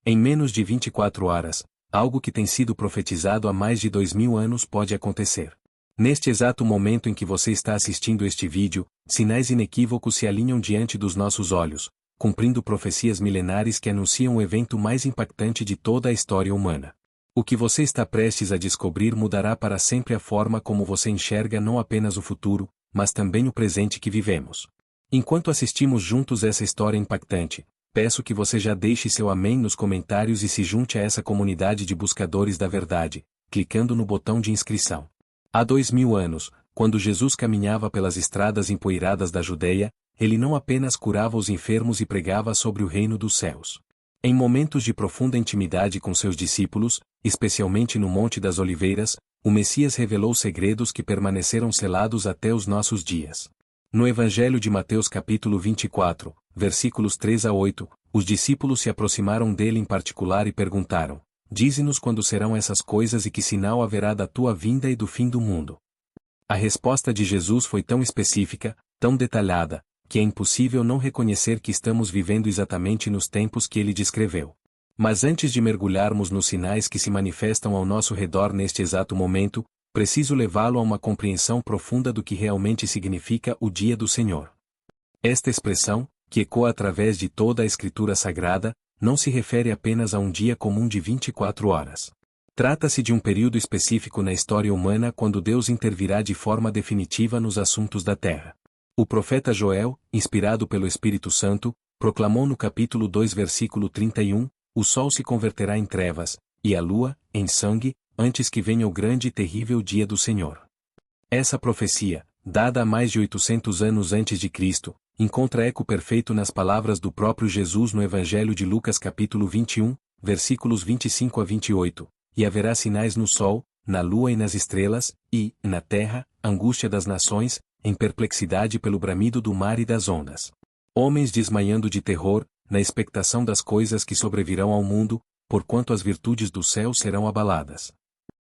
Em menos de 24 horas, algo que tem sido profetizado há mais de 2000 anos pode acontecer. Neste exato momento em que você está assistindo este vídeo, sinais inequívocos se alinham diante dos nossos olhos, cumprindo profecias milenares que anunciam o evento mais impactante de toda a história humana. O que você está prestes a descobrir mudará para sempre a forma como você enxerga não apenas o futuro, mas também o presente que vivemos. Enquanto assistimos juntos essa história impactante, peço que você já deixe seu amém nos comentários e se junte a essa comunidade de buscadores da verdade, clicando no botão de inscrição. Há 2000 anos, quando Jesus caminhava pelas estradas empoeiradas da Judeia, ele não apenas curava os enfermos e pregava sobre o reino dos céus. Em momentos de profunda intimidade com seus discípulos, especialmente no Monte das Oliveiras, o Messias revelou segredos que permaneceram selados até os nossos dias. No Evangelho de Mateus capítulo 24, versículos 3 a 8, os discípulos se aproximaram dele em particular e perguntaram: Dize-nos quando serão essas coisas e que sinal haverá da tua vinda e do fim do mundo. A resposta de Jesus foi tão específica, tão detalhada, que é impossível não reconhecer que estamos vivendo exatamente nos tempos que ele descreveu. Mas antes de mergulharmos nos sinais que se manifestam ao nosso redor neste exato momento, preciso levá-lo a uma compreensão profunda do que realmente significa o Dia do Senhor. Esta expressão, que ecoa através de toda a Escritura Sagrada, não se refere apenas a um dia comum de 24 horas. Trata-se de um período específico na história humana quando Deus intervirá de forma definitiva nos assuntos da terra. O profeta Joel, inspirado pelo Espírito Santo, proclamou no capítulo 2 versículo 31, o sol se converterá em trevas, e a lua, em sangue, antes que venha o grande e terrível dia do Senhor. Essa profecia, dada há mais de 800 anos antes de Cristo, encontra eco perfeito nas palavras do próprio Jesus no Evangelho de Lucas capítulo 21, versículos 25 a 28, e haverá sinais no sol, na lua e nas estrelas, e, na terra, angústia das nações, em perplexidade pelo bramido do mar e das ondas. Homens desmaiando de terror, na expectação das coisas que sobrevirão ao mundo, porquanto as virtudes do céu serão abaladas.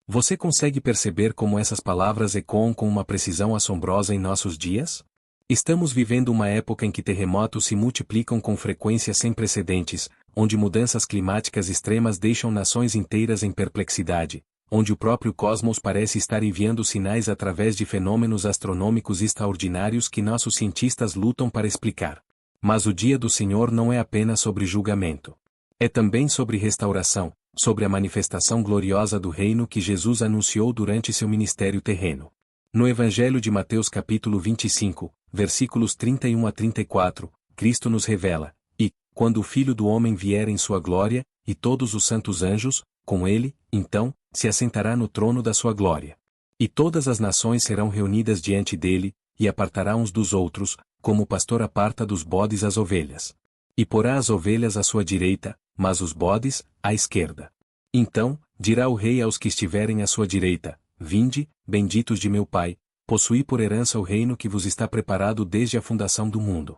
Você consegue perceber como essas palavras ecoam com uma precisão assombrosa em nossos dias? Estamos vivendo uma época em que terremotos se multiplicam com frequência sem precedentes, onde mudanças climáticas extremas deixam nações inteiras em perplexidade, onde o próprio cosmos parece estar enviando sinais através de fenômenos astronômicos extraordinários que nossos cientistas lutam para explicar. Mas o dia do Senhor não é apenas sobre julgamento. É também sobre restauração, sobre a manifestação gloriosa do reino que Jesus anunciou durante seu ministério terreno. No Evangelho de Mateus capítulo 25, versículos 31 a 34, Cristo nos revela: E, quando o Filho do Homem vier em sua glória, e todos os santos anjos, com ele, então, se assentará no trono da sua glória. E todas as nações serão reunidas diante dele, e apartará uns dos outros, como o pastor aparta dos bodes as ovelhas. E porá as ovelhas à sua direita, mas os bodes, à esquerda. Então, dirá o rei aos que estiverem à sua direita: Vinde, benditos de meu Pai, possuí por herança o reino que vos está preparado desde a fundação do mundo.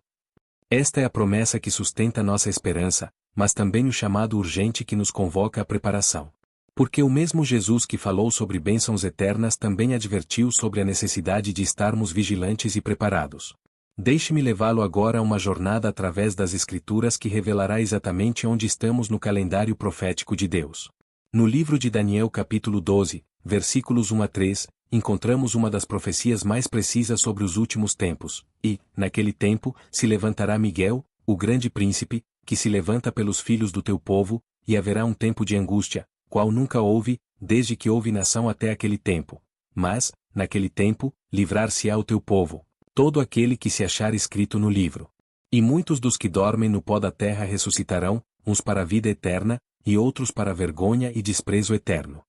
Esta é a promessa que sustenta nossa esperança, mas também o chamado urgente que nos convoca à preparação. Porque o mesmo Jesus que falou sobre bênçãos eternas também advertiu sobre a necessidade de estarmos vigilantes e preparados. Deixe-me levá-lo agora a uma jornada através das Escrituras que revelará exatamente onde estamos no calendário profético de Deus. No livro de Daniel capítulo 12, versículos 1 a 3, encontramos uma das profecias mais precisas sobre os últimos tempos, e, naquele tempo, se levantará Miguel, o grande príncipe, que se levanta pelos filhos do teu povo, e haverá um tempo de angústia, qual nunca houve, desde que houve nação até aquele tempo. Mas, naquele tempo, livrar-se-á o teu povo, todo aquele que se achar escrito no livro. E muitos dos que dormem no pó da terra ressuscitarão, uns para a vida eterna, e outros para a vergonha e desprezo eterno.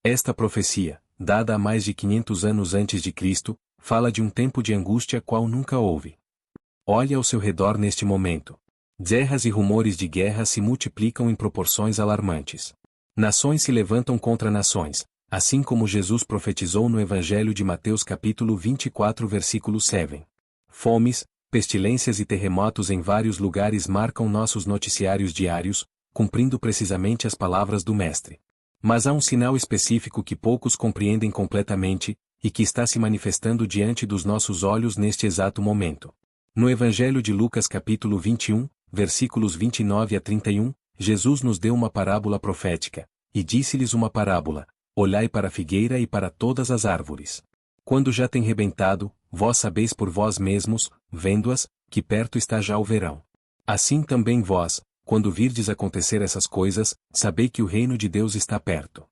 Esta profecia, dada há mais de 500 anos antes de Cristo, fala de um tempo de angústia qual nunca houve. Olhe ao seu redor neste momento. Guerras e rumores de guerra se multiplicam em proporções alarmantes. Nações se levantam contra nações, assim como Jesus profetizou no Evangelho de Mateus capítulo 24 versículo 7. Fomes, pestilências e terremotos em vários lugares marcam nossos noticiários diários, cumprindo precisamente as palavras do Mestre. Mas há um sinal específico que poucos compreendem completamente, e que está se manifestando diante dos nossos olhos neste exato momento. No Evangelho de Lucas capítulo 21, versículos 29 a 31, Jesus nos deu uma parábola profética, e disse-lhes uma parábola: olhai para a figueira e para todas as árvores. Quando já tem rebentado, vós sabeis por vós mesmos, vendo-as, que perto está já o verão. Assim também vós, quando virdes acontecer essas coisas, sabei que o reino de Deus está perto.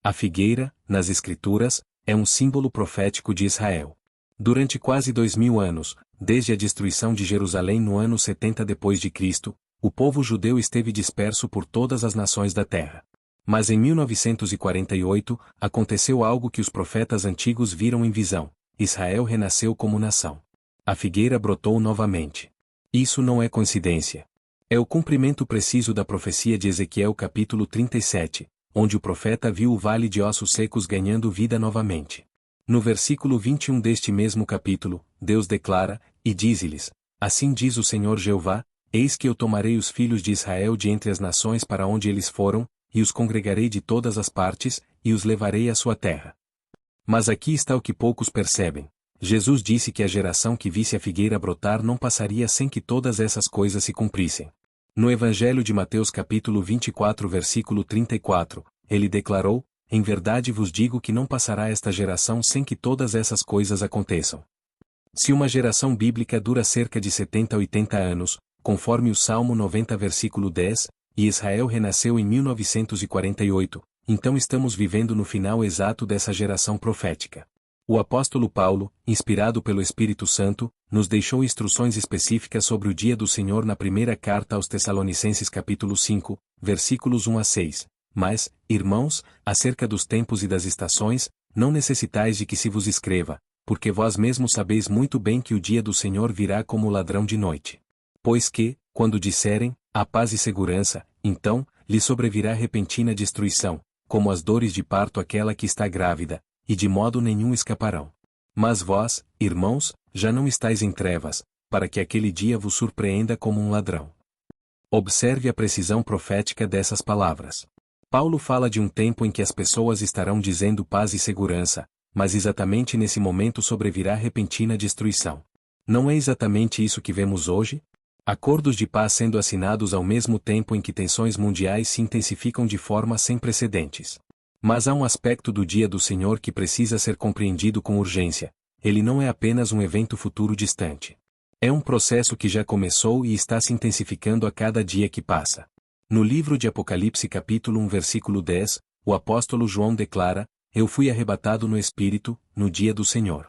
A figueira, nas Escrituras, é um símbolo profético de Israel. Durante quase 2000 anos, desde a destruição de Jerusalém no ano 70 d.C., o povo judeu esteve disperso por todas as nações da terra. Mas em 1948, aconteceu algo que os profetas antigos viram em visão: Israel renasceu como nação. A figueira brotou novamente. Isso não é coincidência. É o cumprimento preciso da profecia de Ezequiel capítulo 37, onde o profeta viu o vale de ossos secos ganhando vida novamente. No versículo 21 deste mesmo capítulo, Deus declara, e diz-lhes: assim diz o Senhor Jeová, eis que eu tomarei os filhos de Israel de entre as nações para onde eles foram, e os congregarei de todas as partes, e os levarei à sua terra. Mas aqui está o que poucos percebem. Jesus disse que a geração que visse a figueira brotar não passaria sem que todas essas coisas se cumprissem. No Evangelho de Mateus capítulo 24 versículo 34, ele declarou: em verdade vos digo que não passará esta geração sem que todas essas coisas aconteçam. Se uma geração bíblica dura cerca de 70 a 80 anos, conforme o Salmo 90 versículo 10, e Israel renasceu em 1948, então estamos vivendo no final exato dessa geração profética. O apóstolo Paulo, inspirado pelo Espírito Santo, nos deixou instruções específicas sobre o dia do Senhor na primeira carta aos Tessalonicenses capítulo 5, versículos 1 a 6. Mas, irmãos, acerca dos tempos e das estações, não necessitais de que se vos escreva, porque vós mesmos sabeis muito bem que o dia do Senhor virá como ladrão de noite. Pois que, quando disserem, há paz e segurança, então, lhe sobrevirá repentina destruição, como as dores de parto àquela que está grávida, e de modo nenhum escaparão. Mas vós, irmãos, já não estáis em trevas, para que aquele dia vos surpreenda como um ladrão. Observe a precisão profética dessas palavras. Paulo fala de um tempo em que as pessoas estarão dizendo paz e segurança, mas exatamente nesse momento sobrevirá repentina destruição. Não é exatamente isso que vemos hoje? Acordos de paz sendo assinados ao mesmo tempo em que tensões mundiais se intensificam de forma sem precedentes. Mas há um aspecto do dia do Senhor que precisa ser compreendido com urgência: ele não é apenas um evento futuro distante. É um processo que já começou e está se intensificando a cada dia que passa. No livro de Apocalipse capítulo 1 versículo 10, o apóstolo João declara: eu fui arrebatado no Espírito, no dia do Senhor.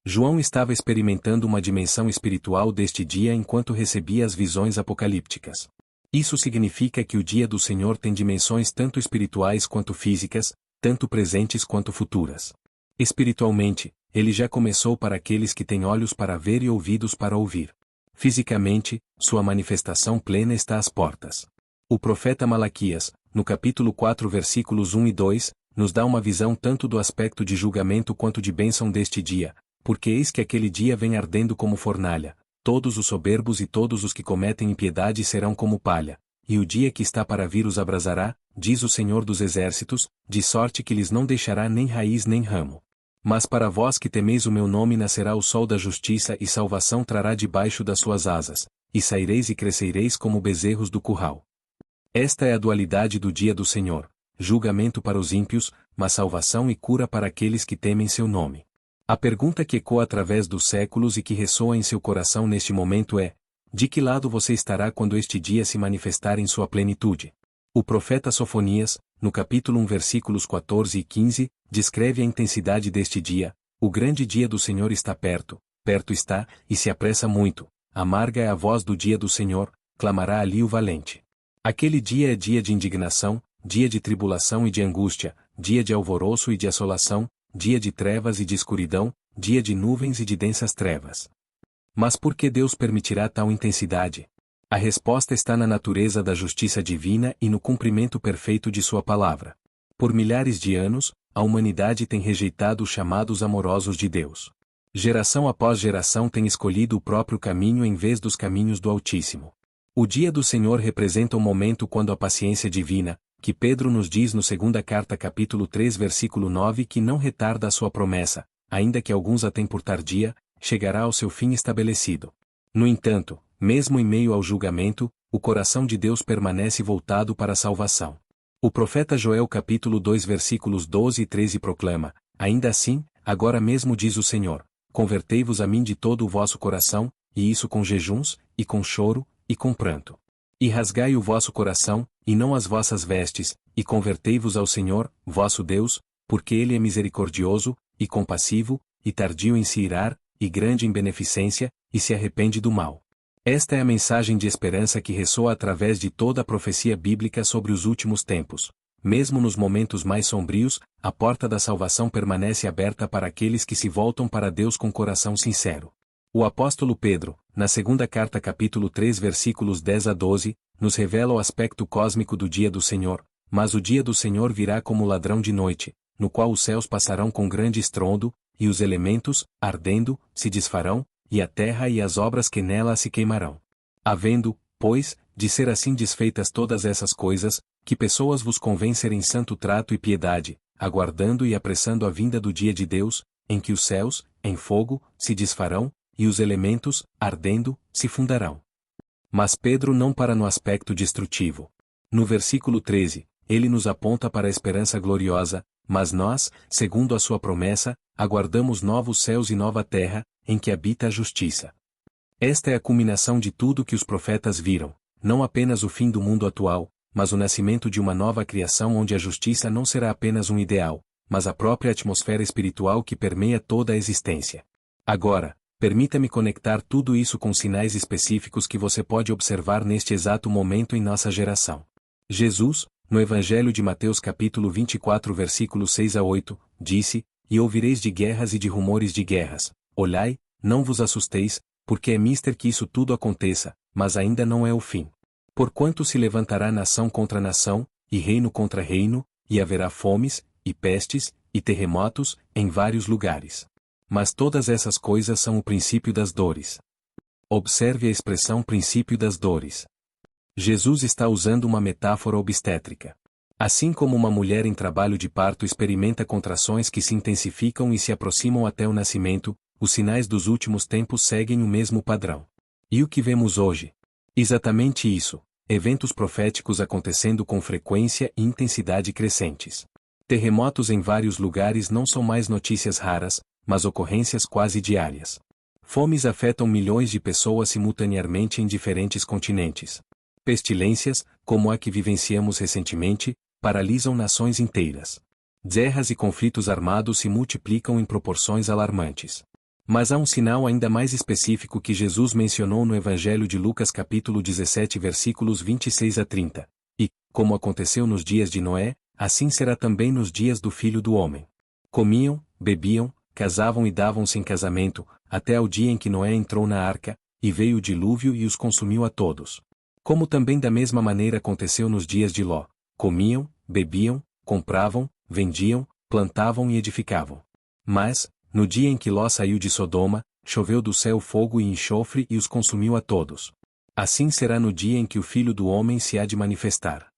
João estava experimentando uma dimensão espiritual deste dia enquanto recebia as visões apocalípticas. Isso significa que o dia do Senhor tem dimensões tanto espirituais quanto físicas, tanto presentes quanto futuras. Espiritualmente, ele já começou para aqueles que têm olhos para ver e ouvidos para ouvir. Fisicamente, sua manifestação plena está às portas. O profeta Malaquias, no capítulo 4 versículos 1 e 2, nos dá uma visão tanto do aspecto de julgamento quanto de bênção deste dia, porque eis que aquele dia vem ardendo como fornalha, todos os soberbos e todos os que cometem impiedade serão como palha, e o dia que está para vir os abrasará, diz o Senhor dos Exércitos, de sorte que lhes não deixará nem raiz nem ramo. Mas para vós que temeis o meu nome nascerá o sol da justiça e salvação trará debaixo das suas asas, e saireis e crescereis como bezerros do curral. Esta é a dualidade do dia do Senhor: julgamento para os ímpios, mas salvação e cura para aqueles que temem seu nome. A pergunta que ecoa através dos séculos e que ressoa em seu coração neste momento é: de que lado você estará quando este dia se manifestar em sua plenitude? O profeta Sofonias, no capítulo 1 versículos 14 e 15, descreve a intensidade deste dia: o grande dia do Senhor está perto, perto está, e se apressa muito, amarga é a voz do dia do Senhor, clamará ali o valente. Aquele dia é dia de indignação, dia de tribulação e de angústia, dia de alvoroço e de assolação, dia de trevas e de escuridão, dia de nuvens e de densas trevas. Mas por que Deus permitirá tal intensidade? A resposta está na natureza da justiça divina e no cumprimento perfeito de sua palavra. Por milhares de anos, a humanidade tem rejeitado os chamados amorosos de Deus. Geração após geração tem escolhido o próprio caminho em vez dos caminhos do Altíssimo. O dia do Senhor representa um momento quando a paciência divina, que Pedro nos diz no 2ª carta capítulo 3 versículo 9 que não retarda a sua promessa, ainda que alguns a tenham por tardia, chegará ao seu fim estabelecido. No entanto, mesmo em meio ao julgamento, o coração de Deus permanece voltado para a salvação. O profeta Joel capítulo 2 versículos 12 e 13 proclama: Ainda assim, agora mesmo diz o Senhor, convertei-vos a mim de todo o vosso coração, e isso com jejuns, e com choro, e com pranto. E rasgai o vosso coração, e não as vossas vestes, e convertei-vos ao Senhor, vosso Deus, porque Ele é misericordioso, e compassivo, e tardio em se irar, e grande em beneficência, e se arrepende do mal. Esta é a mensagem de esperança que ressoa através de toda a profecia bíblica sobre os últimos tempos. Mesmo nos momentos mais sombrios, a porta da salvação permanece aberta para aqueles que se voltam para Deus com coração sincero. O apóstolo Pedro, na segunda carta capítulo 3 versículos 10 a 12, nos revela o aspecto cósmico do dia do Senhor, mas o dia do Senhor virá como ladrão de noite, no qual os céus passarão com grande estrondo, e os elementos, ardendo, se desfarão, e a terra e as obras que nela se queimarão. Havendo, pois, de ser assim desfeitas todas essas coisas, que pessoas vos convém serem santo trato e piedade, aguardando e apressando a vinda do dia de Deus, em que os céus, em fogo, se desfarão, e os elementos, ardendo, se fundarão. Mas Pedro não para no aspecto destrutivo. No versículo 13, ele nos aponta para a esperança gloriosa, mas nós, segundo a sua promessa, aguardamos novos céus e nova terra, em que habita a justiça. Esta é a culminação de tudo que os profetas viram, não apenas o fim do mundo atual, mas o nascimento de uma nova criação onde a justiça não será apenas um ideal, mas a própria atmosfera espiritual que permeia toda a existência. Agora, permita-me conectar tudo isso com sinais específicos que você pode observar neste exato momento em nossa geração. Jesus, no Evangelho de Mateus capítulo 24 versículos 6 a 8, disse: E ouvireis de guerras e de rumores de guerras. Olhai, não vos assusteis, porque é mister que isso tudo aconteça, mas ainda não é o fim. Porquanto se levantará nação contra nação, e reino contra reino, e haverá fomes, e pestes, e terremotos, em vários lugares. Mas todas essas coisas são o princípio das dores. Observe a expressão princípio das dores. Jesus está usando uma metáfora obstétrica. Assim como uma mulher em trabalho de parto experimenta contrações que se intensificam e se aproximam até o nascimento, os sinais dos últimos tempos seguem o mesmo padrão. E o que vemos hoje? Exatamente isso: eventos proféticos acontecendo com frequência e intensidade crescentes. Terremotos em vários lugares não são mais notícias raras, mas ocorrências quase diárias. Fomes afetam milhões de pessoas simultaneamente em diferentes continentes. Pestilências, como a que vivenciamos recentemente, paralisam nações inteiras. Guerras e conflitos armados se multiplicam em proporções alarmantes. Mas há um sinal ainda mais específico que Jesus mencionou no Evangelho de Lucas capítulo 17 versículos 26 a 30. E, como aconteceu nos dias de Noé, assim será também nos dias do Filho do Homem. Comiam, bebiam, casavam e davam-se em casamento, até ao dia em que Noé entrou na arca, e veio o dilúvio e os consumiu a todos. Como também da mesma maneira aconteceu nos dias de Ló. Comiam, bebiam, compravam, vendiam, plantavam e edificavam. Mas, no dia em que Ló saiu de Sodoma, choveu do céu fogo e enxofre e os consumiu a todos. Assim será no dia em que o Filho do Homem se há de manifestar.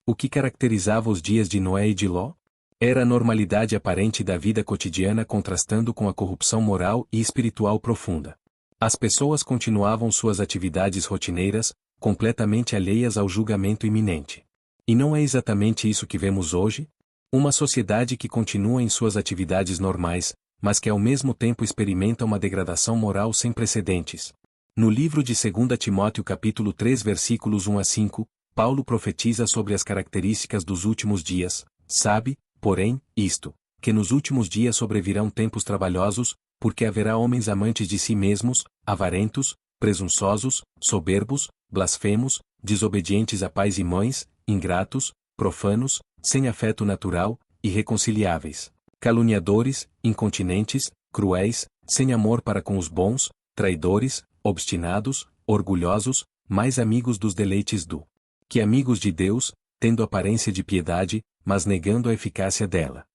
O que caracterizava os dias de Noé e de Ló? Era a normalidade aparente da vida cotidiana contrastando com a corrupção moral e espiritual profunda. As pessoas continuavam suas atividades rotineiras, completamente alheias ao julgamento iminente. E não é exatamente isso que vemos hoje? Uma sociedade que continua em suas atividades normais, mas que ao mesmo tempo experimenta uma degradação moral sem precedentes. No livro de 2 Timóteo capítulo 3 versículos 1 a 5, Paulo profetiza sobre as características dos últimos dias. Sabe, porém, isto, que nos últimos dias sobrevirão tempos trabalhosos, porque haverá homens amantes de si mesmos, avarentos, presunçosos, soberbos, blasfemos, desobedientes a pais e mães, ingratos, profanos, sem afeto natural, irreconciliáveis, caluniadores, incontinentes, cruéis, sem amor para com os bons, traidores, obstinados, orgulhosos, mais amigos dos deleites do que amigos de Deus, tendo aparência de piedade, mas negando a eficácia dela.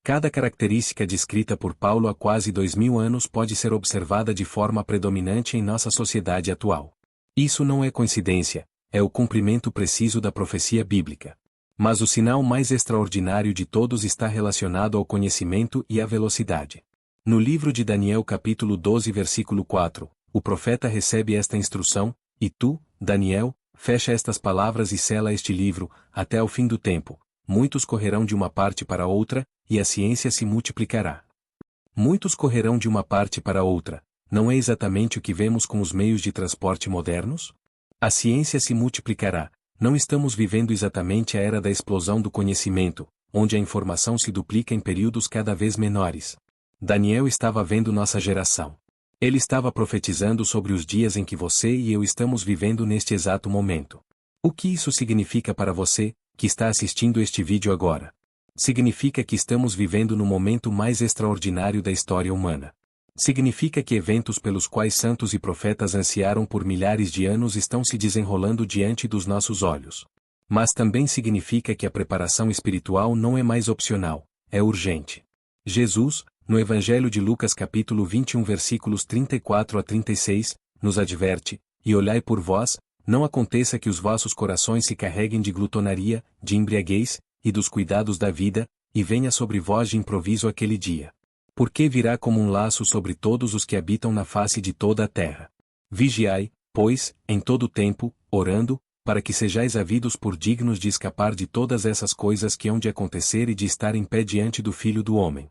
Cada característica descrita por Paulo há quase 2000 anos pode ser observada de forma predominante em nossa sociedade atual. Isso não é coincidência, é o cumprimento preciso da profecia bíblica. Mas o sinal mais extraordinário de todos está relacionado ao conhecimento e à velocidade. No livro de Daniel capítulo 12 versículo 4, o profeta recebe esta instrução: E tu, Daniel, Fecha estas palavras e sela este livro, até ao fim do tempo. Muitos correrão de uma parte para outra, e a ciência se multiplicará. Muitos correrão de uma parte para outra. Não é exatamente o que vemos com os meios de transporte modernos? A ciência se multiplicará. Não estamos vivendo exatamente a era da explosão do conhecimento, onde a informação se duplica em períodos cada vez menores. Daniel estava vendo nossa geração. Ele estava profetizando sobre os dias em que você e eu estamos vivendo neste exato momento. O que isso significa para você, que está assistindo este vídeo agora? Significa que estamos vivendo no momento mais extraordinário da história humana. Significa que eventos pelos quais santos e profetas ansiaram por milhares de anos estão se desenrolando diante dos nossos olhos. Mas também significa que a preparação espiritual não é mais opcional, é urgente. Jesus, no Evangelho de Lucas capítulo 21 versículos 34 a 36, nos adverte: e olhai por vós, não aconteça que os vossos corações se carreguem de glutonaria, de embriaguez, e dos cuidados da vida, e venha sobre vós de improviso aquele dia. Porque virá como um laço sobre todos os que habitam na face de toda a terra. Vigiai, pois, em todo o tempo, orando, para que sejais havidos por dignos de escapar de todas essas coisas que hão de acontecer e de estar em pé diante do Filho do Homem.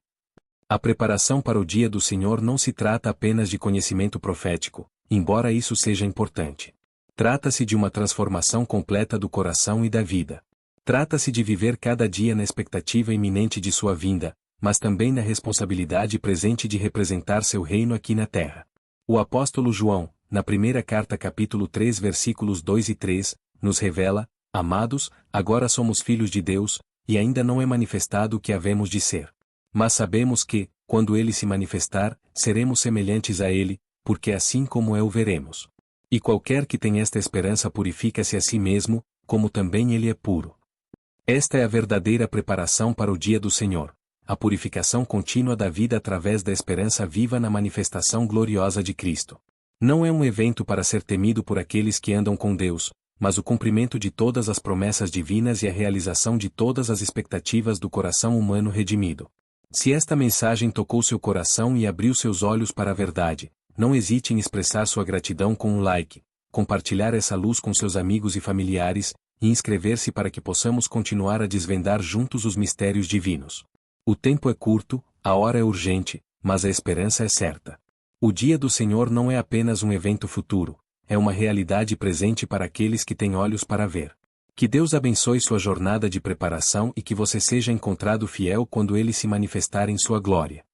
A preparação para o dia do Senhor não se trata apenas de conhecimento profético, embora isso seja importante. Trata-se de uma transformação completa do coração e da vida. Trata-se de viver cada dia na expectativa iminente de sua vinda, mas também na responsabilidade presente de representar seu reino aqui na terra. O apóstolo João, na primeira carta capítulo 3 versículos 2 e 3, nos revela: amados, agora somos filhos de Deus, e ainda não é manifestado o que havemos de ser. Mas sabemos que, quando ele se manifestar, seremos semelhantes a ele, porque assim como é o veremos. E qualquer que tem esta esperança purifica-se a si mesmo, como também ele é puro. Esta é a verdadeira preparação para o dia do Senhor, a purificação contínua da vida através da esperança viva na manifestação gloriosa de Cristo. Não é um evento para ser temido por aqueles que andam com Deus, mas o cumprimento de todas as promessas divinas e a realização de todas as expectativas do coração humano redimido. Se esta mensagem tocou seu coração e abriu seus olhos para a verdade, não hesite em expressar sua gratidão com um like, compartilhar essa luz com seus amigos e familiares, e inscrever-se para que possamos continuar a desvendar juntos os mistérios divinos. O tempo é curto, a hora é urgente, mas a esperança é certa. O dia do Senhor não é apenas um evento futuro, é uma realidade presente para aqueles que têm olhos para ver. Que Deus abençoe sua jornada de preparação e que você seja encontrado fiel quando ele se manifestar em sua glória.